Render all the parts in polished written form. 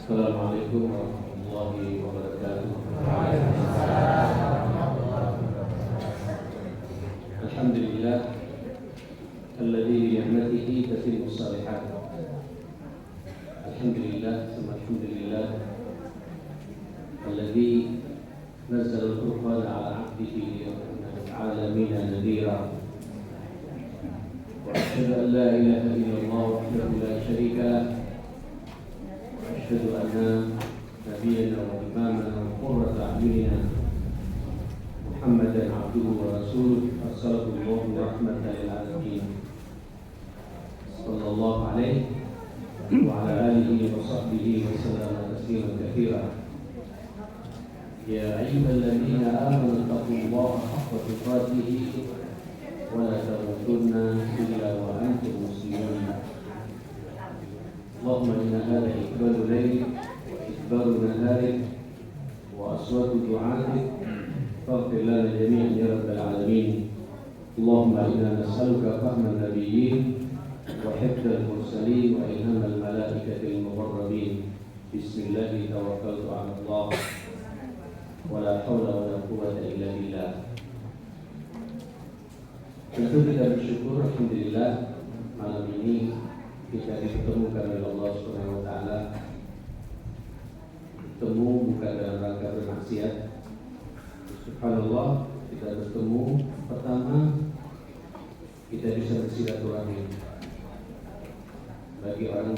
Assalamualaikum warahmatullahi wabarakatuh. Alhamdulillah alladzi bi ni'matihi tatimmu shalihat. Alhamdulillah, alhamdulillah alladzi nazzala al-Qur'ana 'ala 'abdihi liyakuna lil 'alamin nadhira. Wa asyhadu an la ilaha illallah wahdahu la syarika lah. أشهد أن نبينا وإمامنا وقرة أعيننا محمدا عبده ورسوله أرسله الله رحمة للعالمين صلى الله عليه وعلى آله وصحبه وسلم تسليما كثيرا. يا أيها الذين آمنوا اتقوا الله حق تقاته ولا تموتن إلا وأنتم مسلمون. اللهم إن هذا إقبال ليل إقبال نهارك وأصوات دعائك فاغفر لنا جميعا يا رب العالمين. اللهم إنا نسألك فهم النبيين وحفظ المرسلين وإلهام الملائكة المقربين. بسم الله توكلت على الله ولا حول ولا قوة إلا بالله. Tentu kita bersyukur, alhamdulillah malam ini kita dipertemukan oleh Allah Subhanahu wa taala. Bertemu bukan dalam rangka bermaksiat. Subhanallah, kita bertemu pertama kita bisa bersilaturahmi. Bagi orang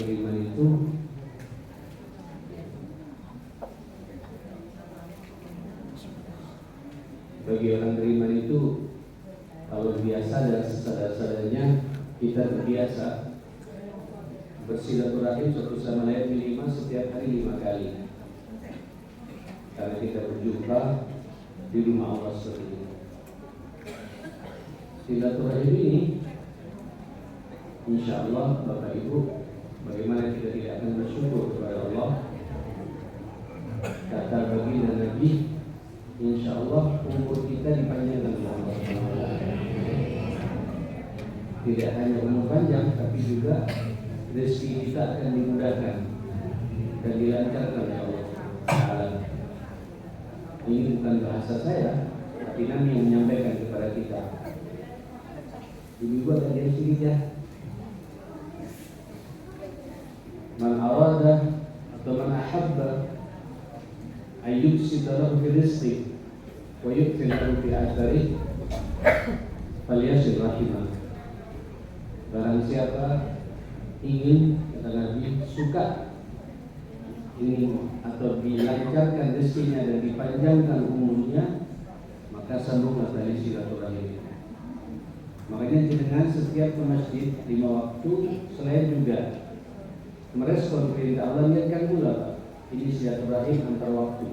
beriman itu kalau biasa dan sesadar-sadarnya kita terbiasa bersilaturahim satu sama lain minimal setiap hari 5 kali. Karena kita berjumpa di rumah Allah seperti ini. Silaturahim ini insya Allah Bapak Ibu, bagaimana kita tidak akan bersyukur kepada Allah. Kata baginda Nabi, insya Allah umur kita dipanjangkan oleh Allah. Tidak hanya umur panjang, tapi juga rezeki kita akan dimudahkan dan dilancarkan oleh Allah Ta'ala. Ini bukan bahasa saya, tapi Nabi yang menyampaikan kepada kita. Ibu ada di sini ya. Man arada atau man ahabba ayyubsida lahu fi rizqi wa yukfil lahu fi athari falyasil rahimah. Barang siapa ingin, kata Nabi, suka ingin atau dilancarkan rezekinya dan dipanjangkan umurnya, maka sambunglah tali silaturahim. Makanya dengan setiap ke masjid 5 waktu, selain juga merespon perintah Allah, niatkan pula Pak, ini silaturahim antar waktu.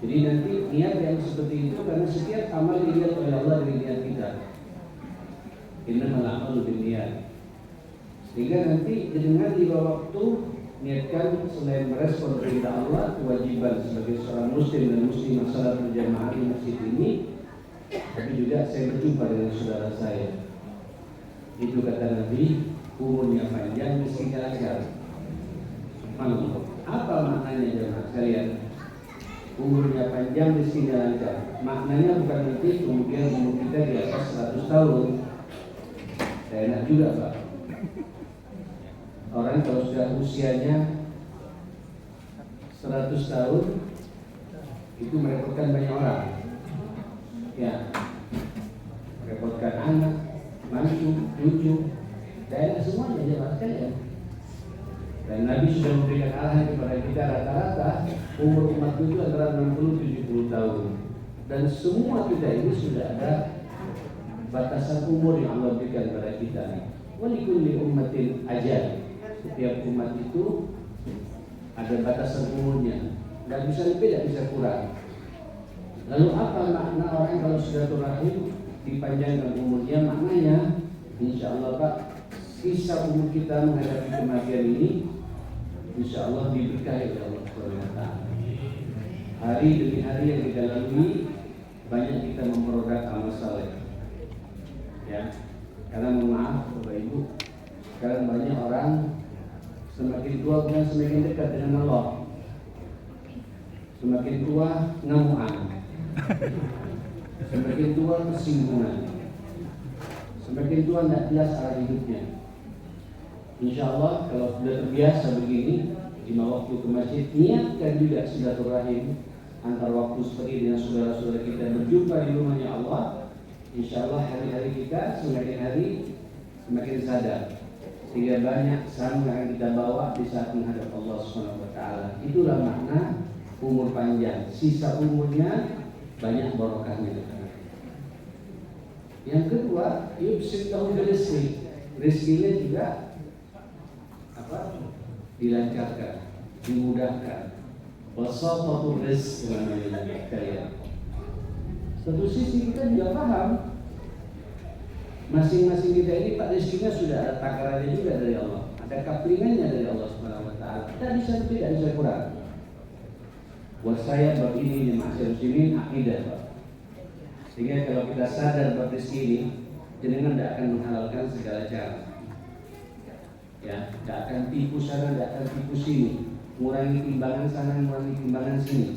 Jadi nanti niat yang seperti itu, karena setiap amal dilihat oleh Allah dari niat kita. Innamal a'malu binniyat. Sehingga nanti dengan 5 waktu niatkan selain merespon perintah Allah, kewajiban sebagai seorang muslim dan muslimah salat berjamaah di masjid ini, tapi juga saya berjumpa dengan saudara saya. Itu kata Nabi, umurnya panjang, rezekinya lancar. Apa maknanya jemaah sekalian? Umurnya panjang, rezekinya lancar. Maknanya bukan nanti kemudian umur kita di atas 100 tahun. Saya enak juga Pak. Orang kalau sudah usianya 100 tahun itu merepotkan banyak orang. Ya, merepotkan anak, mantu, cucu, dan semuanya aja Pak ya. Dan Nabi sudah memberikan arahan kepada kita rata-rata umur umat itu antara 60-70 tahun. Dan semua kita ini sudah ada batasan umur yang Allah berikan kepada kita. Walikulli ummatin ajal. Setiap umat itu ada batasan umurnya, nggak bisa lebih, nggak bisa kurang. Lalu apa makna orang kalau silaturahim dipanjangkan umurnya? Maknanya, insya Allah Pak, kisah umur kita menghadapi kematian ini, insya Allah diberkahi oleh Allah SWT. Hari demi hari yang kita lalui, banyak kita memperoleh amal saleh. Ya, karena mohon maaf Bapak Ibu, sekarang banyak orang Semakin tua bukan semakin dekat dengan Allah. Semakin tua ngamuan. Semakin tua kesinggungan. Semakin tua tidak jelas arah hidupnya. Insya Allah kalau sudah terbiasa begini, 5 waktu ke masjid, niatkan juga silaturahim antar waktu seperti dengan saudara-saudara kita berjumpa di rumahnya Allah. Insya Allah hari-hari kita semakin hari semakin sadar, sehingga banyak sangga yang kita bawa di saat menghadap Allah SWT. Itulah makna umur panjang, sisa umurnya banyak barokahnya. Yang kedua, yubsitahu rizki, rizkinya juga dilancarkan, dimudahkan. Wasatatul rizq namanya. Satu sisi kita juga paham, masing-masing kita ini Pak rezekinya sudah ada takarannya juga dari Allah, ada kaplingannya dari Allah Subhanahu Wa Taala. Tidak bisa kurang. Buat saya bab ini masyarakat muslimin akidah, Pak. Sehingga kalau kita sadar bab rezeki ini, jenengan tidak akan menghalalkan segala cara. Ya, tidak akan tipu sana, tidak akan tipu sini, mengurangi timbangan sana, mengurangi timbangan sini.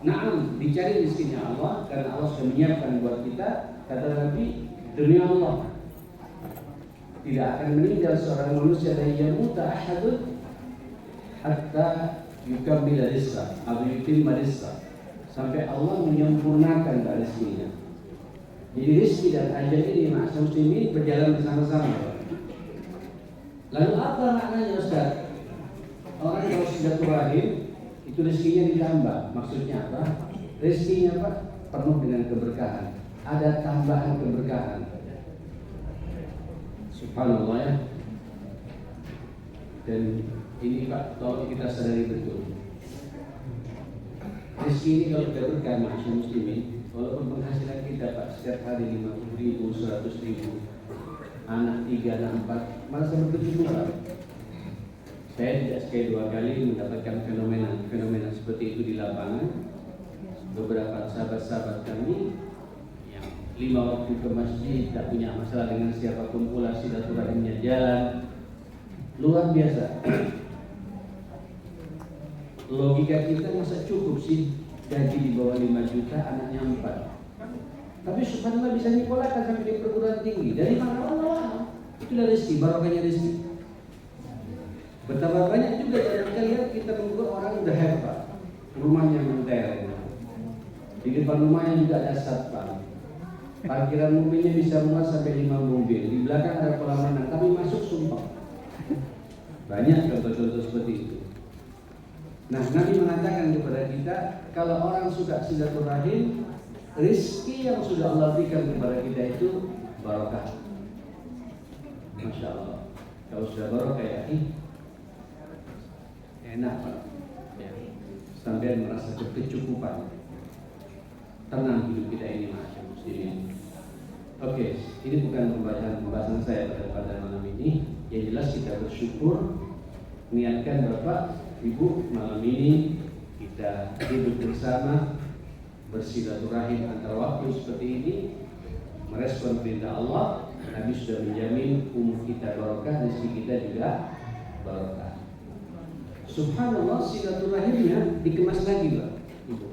Naam, dicari rezekinya Allah karena Allah sudah menyiapkan buat kita. Kata Nabi, demi Allah tidak akan meninggal seorang manusia dari yamuta ahadun hatta yukammila rizqah atau yutimma rizqah, sampai Allah menyempurnakan rezekinya. Jadi rezeki dan ajal ini masyarakat muslimin berjalan bersama-sama. Lalu apa maknanya Ustaz? Orang kalau silaturahim itu rezekinya ditambah. Maksudnya apa? Rezekinya Pak penuh dengan keberkahan. Ada tambahan keberkahan. Subhanallah ya. Dan ini Pak, tolong kita sadari betul. Rezeki ini kalau kita berkah masyarakat muslimin, walaupun penghasilan kita Pak setiap hari 50.000, 100.000, anak 3, anak 4, malah berkecukupan. Saya tidak sekali 2 kali mendapatkan fenomena seperti itu di lapangan. Beberapa sahabat-sahabat kami yang 5 waktu ke masjid, tak punya masalah dengan siapapun pula, silaturahimnya jalan luar biasa. Logika kita masa cukup sih gaji di bawah 5 juta, anaknya 4. Tapi subhanallah bisa nyekolakan sampai di perguruan tinggi. Dari mana Allah? Itulah rezeki, barokahnya rezeki. Betapa banyak juga yang kita lihat, kita mengukur orang udah hebat, rumahnya mentereng, di depan rumahnya juga ada satpam, parkiran mobilnya bisa muat sampai 5 mobil, di belakang ada kolam renang, tapi masuk sumpah. Banyak contoh-contoh seperti itu. Nah, Nabi mengatakan kepada kita, kalau orang suka silaturahim, rizki yang sudah Allah berikan kepada kita itu barokah. Masya Allah. Kalau sudah barokah ya, enak Pak. Ya. Sampai merasa kecukupan. Tenang hidup kita ini masyarakat muslimin. Oke, ini bukan pembahasan saya pada malam ini. Yang jelas kita bersyukur, niatkan Bapak, Ibu, malam ini kita hidup bersama, bersilaturahim antar waktu seperti ini, merespon perintah Allah. Nabi sudah menjamin umur kita barokah, rezeki kita juga barokah. Subhanallah, silaturahimnya dikemas lagi Pak, Ibu.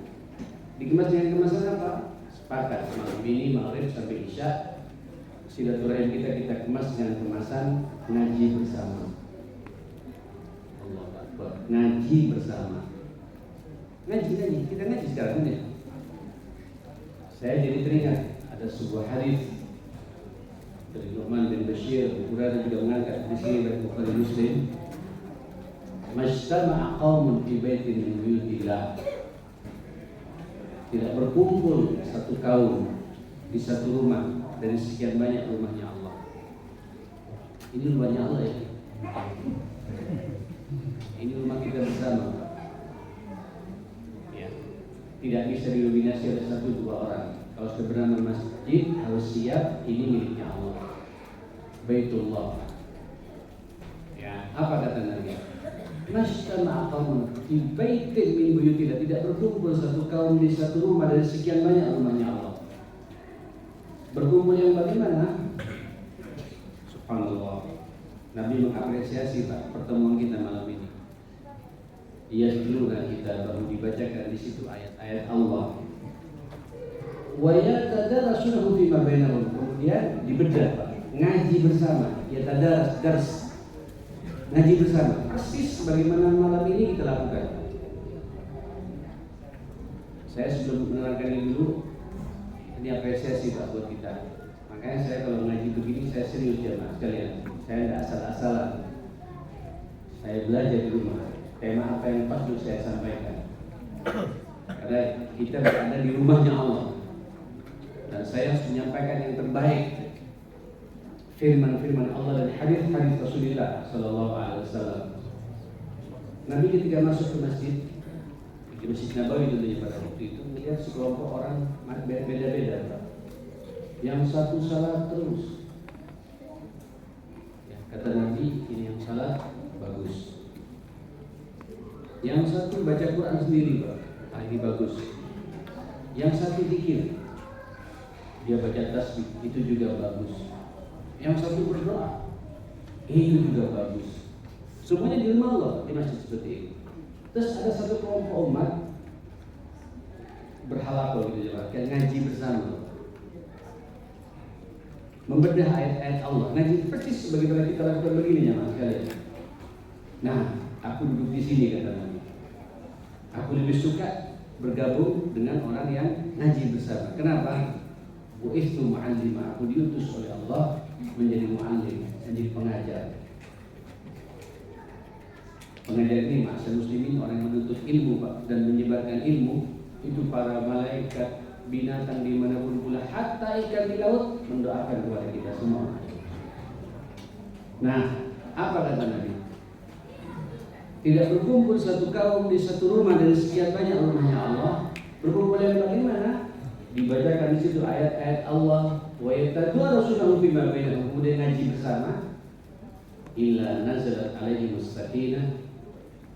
Dikemas dengan kemasan apa? Sepakat malam ini maghrib sampai isya, silaturahim kita kemas dengan kemasan ngaji bersama. Allahu Akbar, ngaji bersama. Ngaji, kita ngaji sekarang ya. Saya jadi teringat ada sebuah hadis dari Nu'man bin Bashir, Bukhari juga mengangkat di sini dari Bukhari Muslim. Majtama'a qaumun fi baitin min buyutillah. Tidak berkumpul satu kaum di satu rumah dari sekian banyak rumahnya Allah. Ini rumahnya Allah ya. Ini rumah kita bersama. Ya. Tidak bisa didominasi oleh 1-2 orang. Kalau sudah bernama masjid harus siap, ini miliknya Allah. Baitullah. Ya, apa kata Nabi? Majtama'a qaumun fi baitin min buyutillah. Tidak berkumpul satu kaum di satu rumah dari sekian banyak rumahnya Allah. Berkumpul yang bagaimana? Subhanallah. Nabi mengapresiasi Pak pertemuan kita malam ini. Ia dulu kita baru dibacakan di situ ayat-ayat Allah. Wa yatadarasuhu fima bainahum. Kemudian dibedah Pak, ngaji bersama. Ya dars ngaji bersama. Persis sebagaimana malam ini kita lakukan. Saya sebelum menerangkan ini dulu, ini apresiasi Pak buat kita. Makanya saya kalau ngaji begini saya serius jemaah sekalian. Saya tidak asal-asalan. Saya belajar di rumah. Tema apa yang pas dulu saya sampaikan. Karena kita berada di rumahnya Allah. Dan saya harus menyampaikan yang terbaik. Firman-firman Allah dan hadis-hadis Rasulullah Sallallahu Alaihi Wasallam. Nabi ketika masuk ke masjid, di Masjid Nabawi tentunya pada waktu itu, melihat sekelompok orang beda-beda. Yang satu salat terus. Ya, kata Nabi, ini yang salat bagus. Yang satu baca Quran sendiri, Pak. Nah, ini bagus. Yang satu zikir, dia baca tasbih, itu juga bagus. Yang satu berdoa, itu juga bagus. Semuanya di rumah Allah, di masjid seperti ini. Terus ada satu kelompok umat berhalaqah gitu ya, kayak ngaji bersama, membedah ayat-ayat Allah. Ngaji persis sebagaimana kita lakukan begini ya mas kalian. Nah, aku duduk di sini kata Nabi. Aku lebih suka bergabung dengan orang yang ngaji bersama. Kenapa? Bu'ithu mu'allima. Aku diutus oleh Allah menjadi mu'allim, menjadi pengajar. Pengajar ini maksud muslimin, orang yang menuntut ilmu Pak, dan menyebarkan ilmu. Itu para malaikat, binatang dimanapun pula, hatta ikan di laut mendoakan kepada kita semua. Nah, apa kata Nabi? Tidak berkumpul satu kaum di satu rumah dari sekian banyak rumahnya Allah. Berkumpul yang bagaimana? Dibacakan di situ ayat-ayat Allah. Wa yatadarasuhu fima bainahum. Kemudian ngaji bersama. Illa nazalat alaihimus sakinah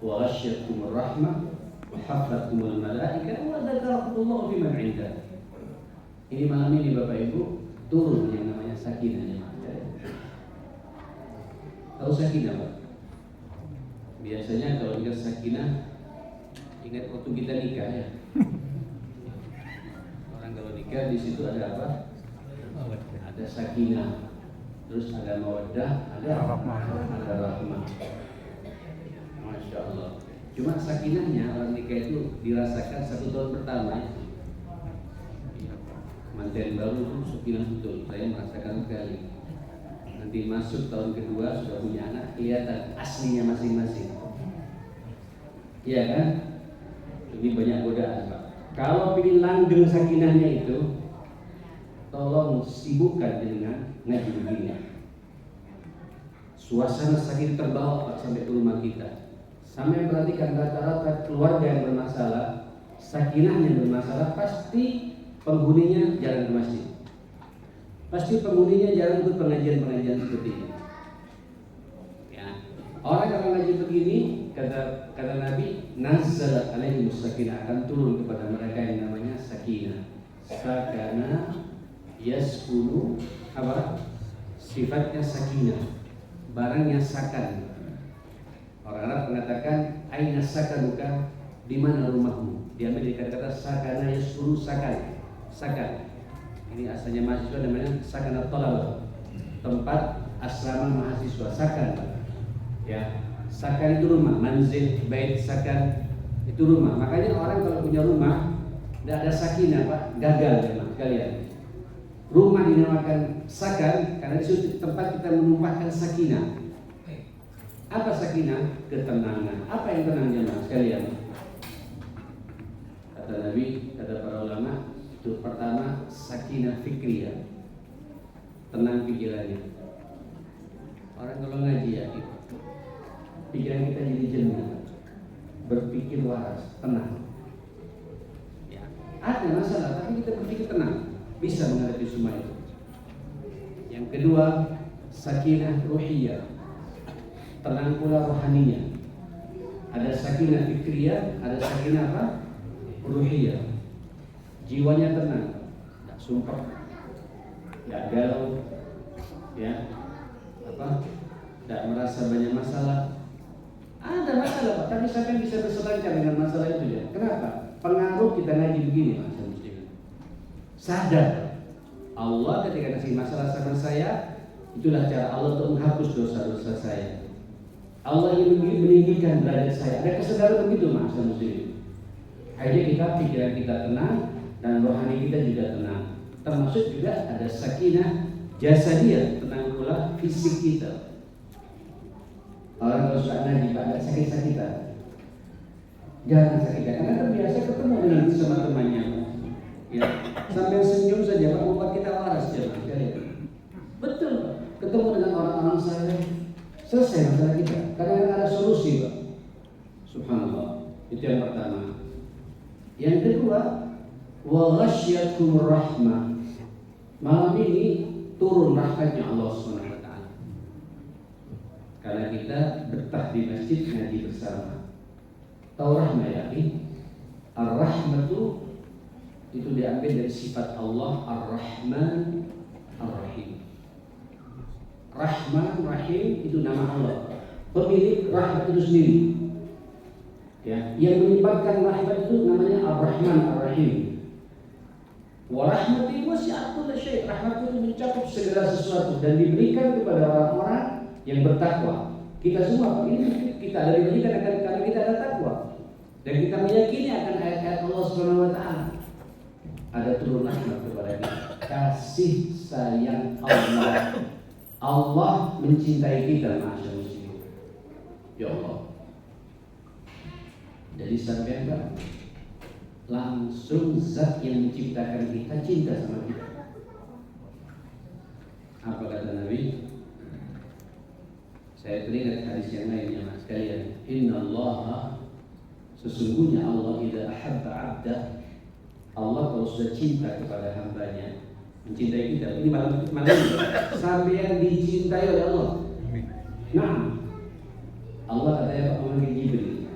wa ghasyiyatuhumur rahmah wa hafatkumul malaikah wa dzakarakumullahu fi man 'indah. Ini malam ini Bapak Ibu turun yang namanya sakinah. Tahu sakinah Pak? Biasanya kalau ingat sakinah, ingat waktu kita nikah ya. Orang kalau nikah di situ ada apa? Ada sakinah, terus ada mawaddah, ada rahmah. Masya Allah. Cuma sakinahnya orang nikah itu dirasakan 1 tahun pertama. Manten baru itu sakinah betul. Saya merasakan sekali. Nanti masuk tahun kedua sudah punya anak, kelihatan aslinya masing-masing. Iya kan? Ini banyak godaan Pak. Kalau ingin langgeng sakinahnya itu, tolong sibukkan dengan ngaji begini. Suasana sakit terbawa Pak sampai ke rumah kita. Sampai perhatikan rata-rata keluarga yang bermasalah, sakinahnya bermasalah, pasti penghuninya jarang ke masjid. Pasti penghuninya jarang ikut pengajian-pengajian seperti ini. Ya. Orang kalau ngaji begini, kata Nabi, nazalat alaihimus sakinah, akan turun kepada mereka yang namanya sakinah. Sakana yaskunu, apa? Sifatnya sakinah. Barangnya sakan. Orang Arab mengatakan aina sakanuka, di mana rumahmu? Diambil dari kata-kata sakana yaskunu, sakan. Sakan. Ini asalnya mahasiswa namanya sakan at-talabah. Tempat asrama mahasiswa, sakan. Ya, sakan itu rumah, manzil, bait, sakan itu rumah. Makanya orang kalau punya rumah tidak ada sakinah Pak, gagal ya Pak kalian. Rumah dinamakan sakan karena di situ tempat kita menumpahkan sakinah. Apa sakinah? Ketenangan. Apa yang tenang jemaah sekalian? Kata Nabi, kata para ulama, itu pertama sakinah fikriyah, tenang pikirannya. Orang kalau ngaji ya, pikiran kita jadi jernih, berpikir waras, tenang. Ya, ada masalah, tapi kita berpikir tenang, bisa menghadapi semua itu. Yang kedua, sakinah ruhiyah, tenang pula rohaninya. Ada sakinah fikriyah, ada sakinah apa? Ruhiyah. Jiwanya tenang, tidak sumpah, tidak galau, ya, apa? tidak merasa banyak masalah. Ada masalah Pak, tapi siapa yang bisa berselancar dengan masalah itu ya? Kenapa? Pengaruh kita ngaji begini Mas muslimin. Sadar Allah ketika kasih masalah sama saya, itulah cara Allah untuk menghapus dosa-dosa saya. Allah ingin meninggikan derajat saya. Ada kesadaran begitu Mas muslimin. Akhirnya kita pikiran kita tenang dan rohani kita juga tenang. Termasuk juga ada sakinah jasadiyah, tenang pula fisik kita. Orang kalau suka ngaji Pak, agak sakit-sakitan. Jangan sakitkan, karena kan biasa ketemu dengan sama temannya Pak. Ya, sampai senyum saja Pak, membuat kita waras ya Pak. Betul Pak, ketemu dengan orang-orang saleh, selesai masalah kita. Kadang-kadang ada solusi Pak. Subhanallah, itu yang pertama. Yang kedua, wa ghasyyatumur rahmah. Malam ini turun rahmatnya Allah SWT. Karena kita betah di masjid ngaji bersama. Tahu rahmah ya? Ar-rahmatu itu diambil dari sifat Allah Ar-Rahman Ar-Rahim. Rahman Rahim itu nama Allah. Pemilik rahmat itu sendiri. Ya, yang menyebabkan rahmat itu namanya Ar-Rahman Ar-Rahim. Wa rahmati wasi'at kulla syai'. Rahmat itu mencakup segala sesuatu dan diberikan kepada orang-orang yang bertakwa. Kita semua ini kita ada diberikan karena kita ada takwa dan kita meyakini akan ayat-ayat Allah Subhanahu wa taala. Ada turun rahmat kepada kita. Kasih sayang Allah. Allah mencintai kita masyaallah muslim. Ya Allah. Jadi sampai enggak langsung zat yang menciptakan kita cinta sama kita. Apa kata Nabi? Saya teringat hadis yang lainnya mas sekalian. Inna Allah, sesungguhnya Allah idza ahabba 'abda, Allah kalau sudah cinta kepada hambanya, mencintai kita. Ini malam sampai yang dicintai oleh Allah. Nah, Allah katanya Pak memanggil Jibril.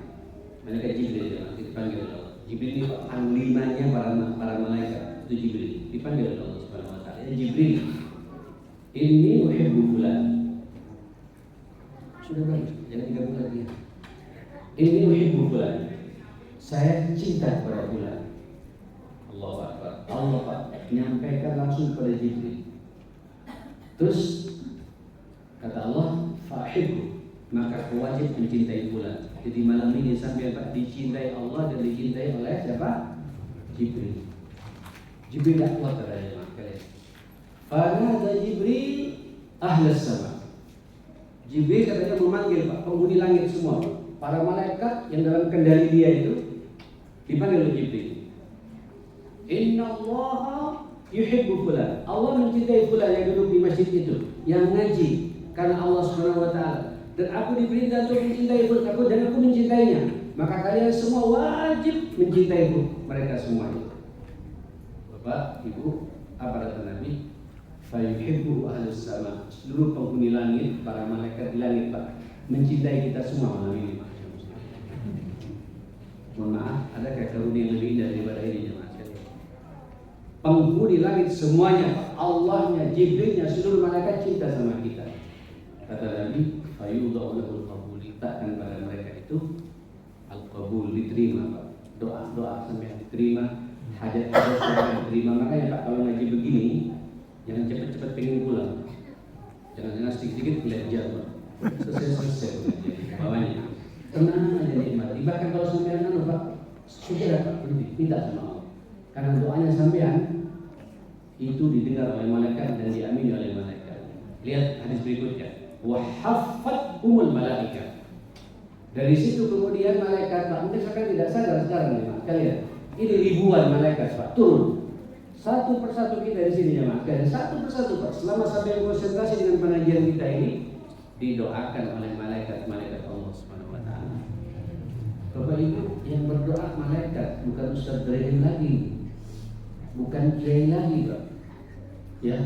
Malaikat Jibril dipanggil oleh Allah. Jibril ini panglimanya para malaikat. Itu Jibril dipanggil oleh Allah Subhanahu wa taala. Jibril, inni uhibbu fulan. Sudah baik, jangan digabung lagi. Inni uhibbu fulan. Saya cinta kepada fulan. Allahu Akbar. Allah Pak menyampaikan langsung kepada Jibril. Terus kata Allah, fa'hibbu, maka kau wajib mencintai fulan. Jadi malam ini sampai Pak dicintai Allah dan dicintai oleh siapa? Jibril. Jibril tak kuat katanya makanya. Fanada Jibril ahlas sama. Jibril katanya memanggil Pak penghuni langit semua Pak. Para malaikat yang dalam kendali dia itu dipanggil oleh Jibril. Inna Allah yuhibbu fulan. Allah mencintai fulan yang duduk di masjid itu, yang ngaji karena Allah Subhanahu wa taala. Dan aku diperintah untuk mencintai aku dan aku mencintainya. Maka kalian semua wajib mencintai mereka semua. Bapak, Ibu, apa kata Nabi? Fayuhibbu ahlus sama. Seluruh penghuni langit, para malaikat di langit Pak, mencintai kita semua malam ini. Mohon maaf, adakah karunia yang lebih indah daripada ini jemaah sekalian? Penghuni langit semuanya Pak, Allahnya, Jibrilnya, seluruh malaikat cinta sama kita. Kata Nabi, fayudhu lahul qabul, letakkan pada mereka itu al-qabul, diterima Pak. Doa sampai diterima, hajat-hajat sampai diterima. Makanya Pak kalau ngaji begini, jangan cepat-cepat pengen pulang. Jangan sedikit-sedikit lihat jam Pak. Selesai bawahnya. Tenang aja nikmati. Bahkan kalau sampean Pak, sudah Pak berhenti, minta sama Allah. Karena doanya sampean itu didengar oleh malaikat dan diamini oleh malaikat. Lihat hadis berikutnya. Wa haffat-humul malaikat. Dari situ kemudian malaikat Pak, mungkin saya tidak sadar sekarang nih Pak, kalian. Ini ribuan malaikat Pak turun. Satu persatu kita di sini ya Mas. Satu persatu Pak. Selama sampai konsentrasi dengan pengajian kita ini didoakan oleh malaikat-malaikat Allah Subhanahu wa taala. Bapak Ibu yang berdoa malaikat, bukan Ustaz Drain lagi. Bukan Drain lagi Pak. Ya,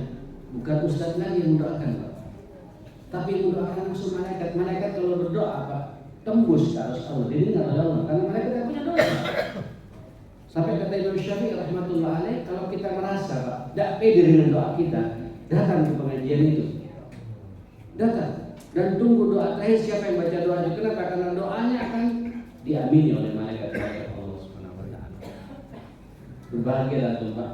bukan Ustaz lagi yang mendoakan Pak. Tapi mendoakan langsung malaikat. Malaikat kalau berdoa Pak, tembus ke arus Allah. Didengar oleh Allah karena malaikat tidak punya dosa. Sampai kata Imam Syafi'i rahmatullah alaih, kalau kita merasa Pak tidak pede dengan doa kita, datang ke pengajian itu. Datang. Dan tunggu doa terakhir siapa yang baca doa itu. Kenapa? Karena doanya akan diamini oleh malaikat Allah Subhanahu wa taala. Berbahagialah Pak.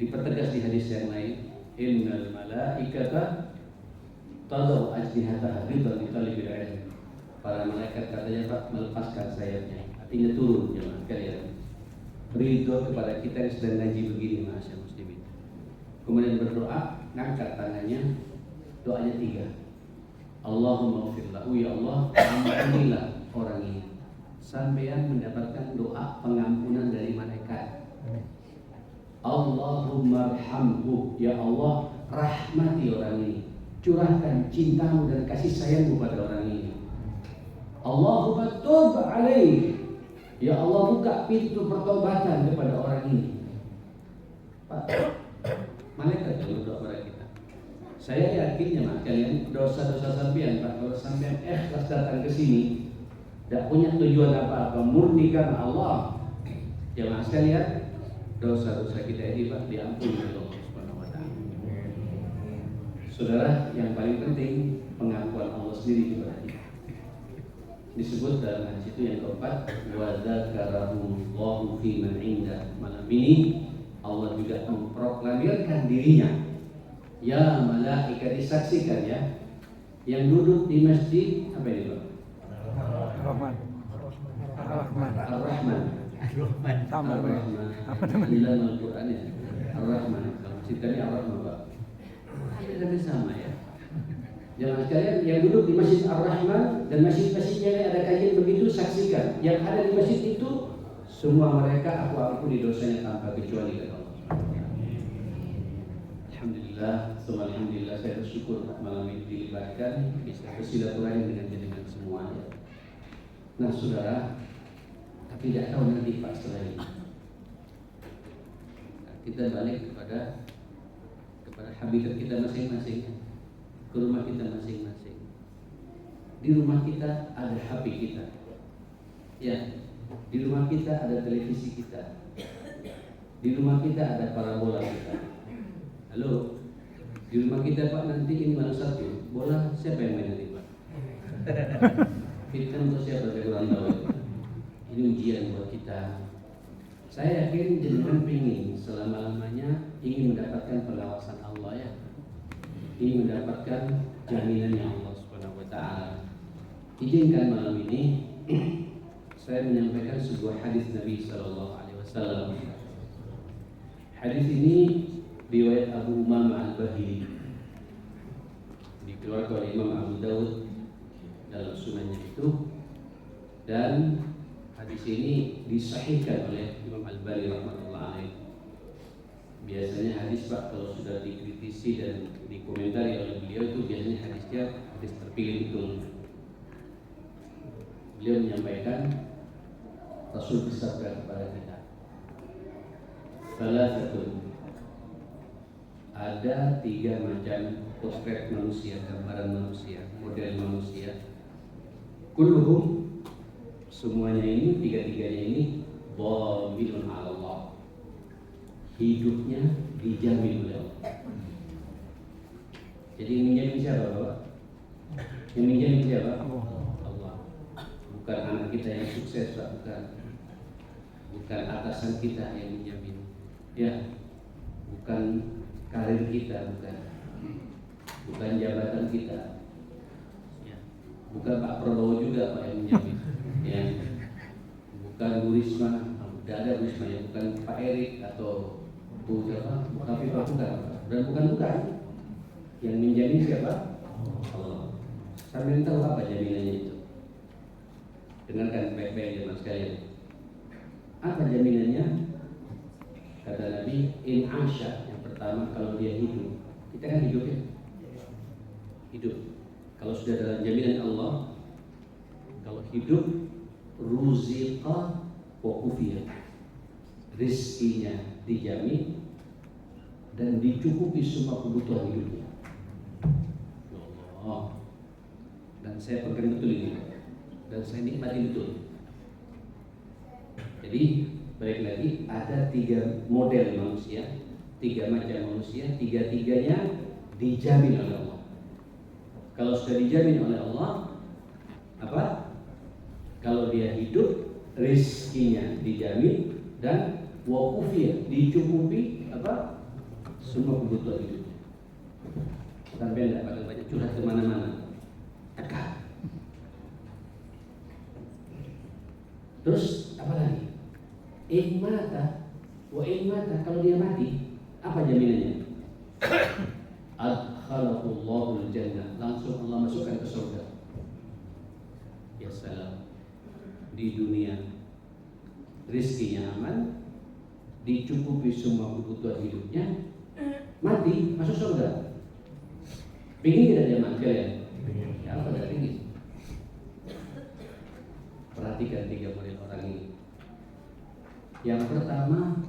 Dipertegas di hadis yang lain, innal malaikata tadau ajnihataha ridwan li talibil ilm. Para malaikat katanya Pak melepaskan sayapnya, artinya turun jemaah kalian. Ridho kepada kita yang sedang ngaji begini masyaallah muslimin. Kemudian berdoa, ngangkat tangannya, doanya 3. Allahumma ighfir lahu, ya Allah, ampunilah orang ini. Sampean mendapatkan doa pengampunan dari malaikat. Allahumma arhamhu, ya Allah, rahmati orang ini. Curahkan cintamu dan kasih sayangmu pada orang ini. Allahumma tub alaihi, ya Allah, buka pintu pertobatan kepada orang ini. Pak, malaikat yang berdoa kepada kita. Saya yakinnya Mas, kalian dosa-dosa sampean Pak, kalau sampean ikhlas datang ke sini, tidak punya tujuan apa-apa, murni karena Allah. Jemaah sekalian, dosa-dosa kita ini Pak diampuni oleh Allah Subhanahu wa taala. Saudara, yang paling penting pengakuan Allah sendiri kepada kita. Disebut dalam hadis itu yang keempat, wa dzakarahullahu fi man inda. Malam ini Allah juga memproklamirkan dirinya. Ya malaikat, disaksikan ya, yang duduk di masjid apa ini Pak? Ar-Rahman. Ar-Rahman. Ar-Rahman. Dalam Al-Quran ya, Ar-Rahman. Kalau masjid kami Ar-Rahman Pak. Ada sama ya. Jangan sekalian yang duduk di masjid Ar-Rahman dan masjid-masjid yang ada kajian begitu, saksikan. Yang ada di masjid itu semua mereka aku ampuni dosanya tanpa kecuali kata Allah. Alhamdulillah, saya bersyukur malam ini dilibatkan bisa bersilaturahim dengan jenengan semuanya. Nah saudara, tapi tidak tahu nanti Pak setelah ini kita balik kepada habitat kita masing-masing, ke rumah kita masing-masing. Di rumah kita ada HP kita, ya. Di rumah kita ada televisi kita. Di rumah kita ada parabola kita. Halo, di rumah kita Pak nanti ini mana satu bola, siapa yang main nanti Pak? Kita untuk siapa, saya kurang tahu. Ini ujian buat kita. Saya yakin jenengan pingin selama-lamanya ingin mendapatkan pengawasan Allah ya, ingin mendapatkan jaminannya Allah Subhanahu wa taala. Izinkan malam ini saya menyampaikan sebuah hadis Nabi sallallahu alaihi wasallam. Hadis ini riwayat Abu Umamah Al-Bahili, dikeluarkan oleh Imam Abu Dawud dalam sunannya itu, dan hadis ini disahihkan oleh Imam Al-Albani rahmatullah alaih. Biasanya hadis Pak kalau sudah dikritisi dan dikomentari oleh beliau itu biasanya hadisnya hadis terpilih itu. Beliau menyampaikan Rasul bersabda kepada kita, salah satu ada 3 macam potret manusia, gambaran manusia, model manusia. Kulluhum, semuanya ini, 3-tiganya ini dhaminun 'ala Allah. Hidupnya dijamin oleh Allah. Jadi yang menjamin siapa Bapak? Yang menjamin siapa? Allah. Bukan anak kita yang sukses Pak, bukan atasan kita yang menjamin. Ya, bukan karir kita, bukan jabatan kita, ya. Bukan Pak Prabowo juga Pak yang menjamin, ya. Bukan Bu Risma, tidak ada Bu Risma, ya. Bukan Pak Erik atau Bu siapa, tapi Pak bukan, dan bukan yang menjamin siapa? Allah. Sampai tahu apa jaminannya itu? Dengarkan baik-baik jemaah sekalian. Apa jaminannya? Kata Nabi, in asya, yang pertama kalau dia hidup. Kita kan hidup ya? Hidup. Kalau sudah dalam jaminan Allah, kalau hidup, ruziqa wa kufiya. Rizkinya dijamin dan dicukupi semua kebutuhan hidupnya. Allah. Dan saya pegang betul ini, dan saya nikmati betul. Jadi balik lagi, ada 3 model manusia, 3 macam manusia, 3-tiganya dijamin oleh Allah. Kalau sudah dijamin oleh Allah, apa? Kalau dia hidup, rizkinya dijamin dan wakufiyah, dicukupi apa? Semua kebutuhan hidupnya. Sampai tidak pakai banyak curhat kemana-mana. Dekat. Terus apa lagi? Mata, kalau dia mati, apa jaminannya? Adkhalahullahu al-jannah, langsung Allah masukkan ke surga. Ya salam. Di dunia rizkinya aman, dicukupi semua kebutuhan hidupnya, mati masuk surga. Pingin tidak jemaah sekalian? Ya apa tidak pingin? Perhatikan 3 model orang ini. Yang pertama,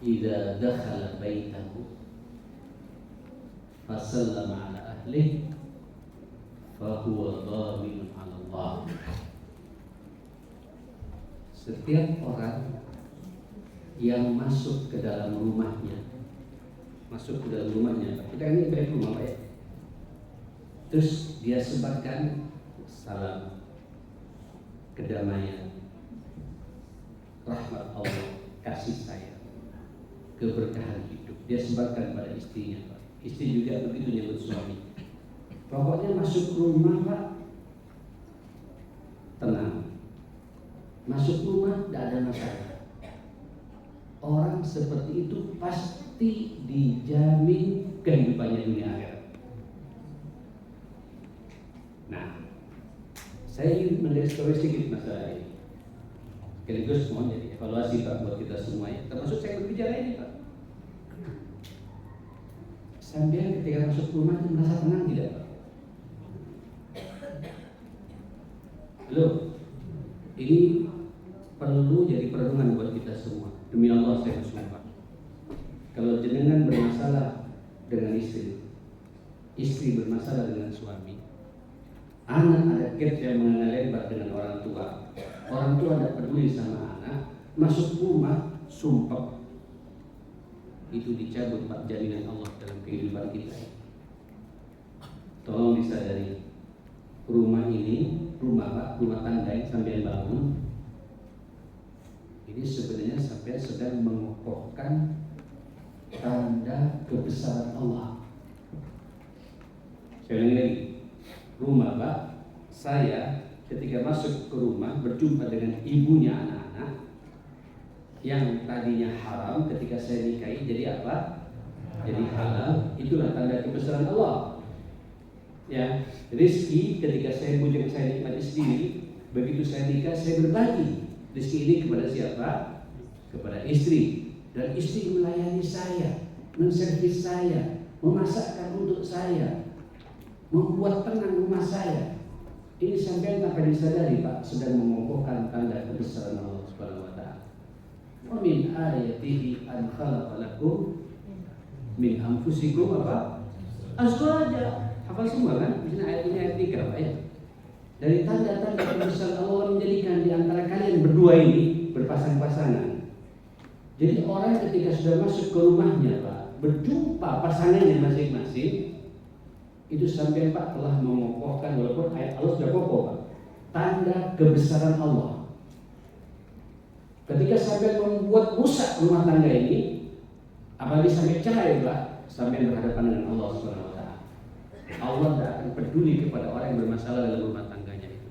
idza dakhala baitahu fasallama ala ahlihi fa huwa dhaminun 'ala Allah. Setiap orang yang masuk ke dalam rumahnya, kita ini baik rumah Pak ya. Terus dia sebarkan salam, kedamaian, rahmat Allah, kasih sayang, keberkahan hidup. Dia sebarkan pada istrinya Pak. Istri juga begitu nyebut suami. Pokoknya masuk rumah Pak, tenang. Masuk rumah tidak ada masalah. Orang seperti itu pasti dijamin kehidupannya dunia akhirat. Nah, saya ingin menggarisbawahi sedikit masalah ini. Sekaligus mohon jadi evaluasi Pak buat kita semua ya. Termasuk saya berbicara ini Pak. Sambil ketika masuk rumah itu merasa tenang tidak Pak? Halo, ini perlu jadi perenungan buat kita semua. Demi Allah saya bersumpah. Kalau jenengan bermasalah dengan istri bermasalah dengan suami, anak ada gap yang mengenal lebar dengan orang tua tidak peduli sama anak, masuk rumah sumpah, itu dicabut Pak jaminan Allah dalam kehidupan kita. Tolong disadari, rumah ini, rumah tangga yang sampai bangun, ini sebenarnya sampai sedang mengokohkan tanda kebesaran Allah. Saya ulangi lagi, rumah Pak, saya ketika masuk ke rumah berjumpa dengan ibunya anak-anak yang tadinya haram, ketika saya nikahi jadi apa? Jadi halal. Itulah tanda kebesaran Allah. Ya, rezeki ketika saya bujang saya nikmati sendiri, begitu saya nikah saya berbagi rezeki ini kepada siapa? Kepada istri. Dan istri melayani saya, menservis saya, memasakkan untuk saya, membuat tenang rumah saya. Ini sampai tanpa disadari Pak sedang mengokohkan tanda kebesaran Allah Subhanahu wa taala. Wa min ayatihi an khalaqa lakum min anfusikum apa? Azwaja. Hafal semua kan? Di sini ayat ini ayat 3 Pak ya. Dari tanda-tanda kebesaran Allah menjadikan di antara kalian berdua ini berpasang-pasangan. Jadi orang ketika sudah masuk ke rumahnya Pak, berjumpa pasangannya masing-masing, itu sampai Pak telah mengokohkan, walaupun ayat Allah sudah kokoh Pak, tanda kebesaran Allah. Ketika sampai membuat rusak rumah tangga ini, apalagi sampai cerai Pak, sampai berhadapan dengan Allah Subhanahu wa taala. Allah tidak akan peduli kepada orang yang bermasalah dalam rumah tangganya itu.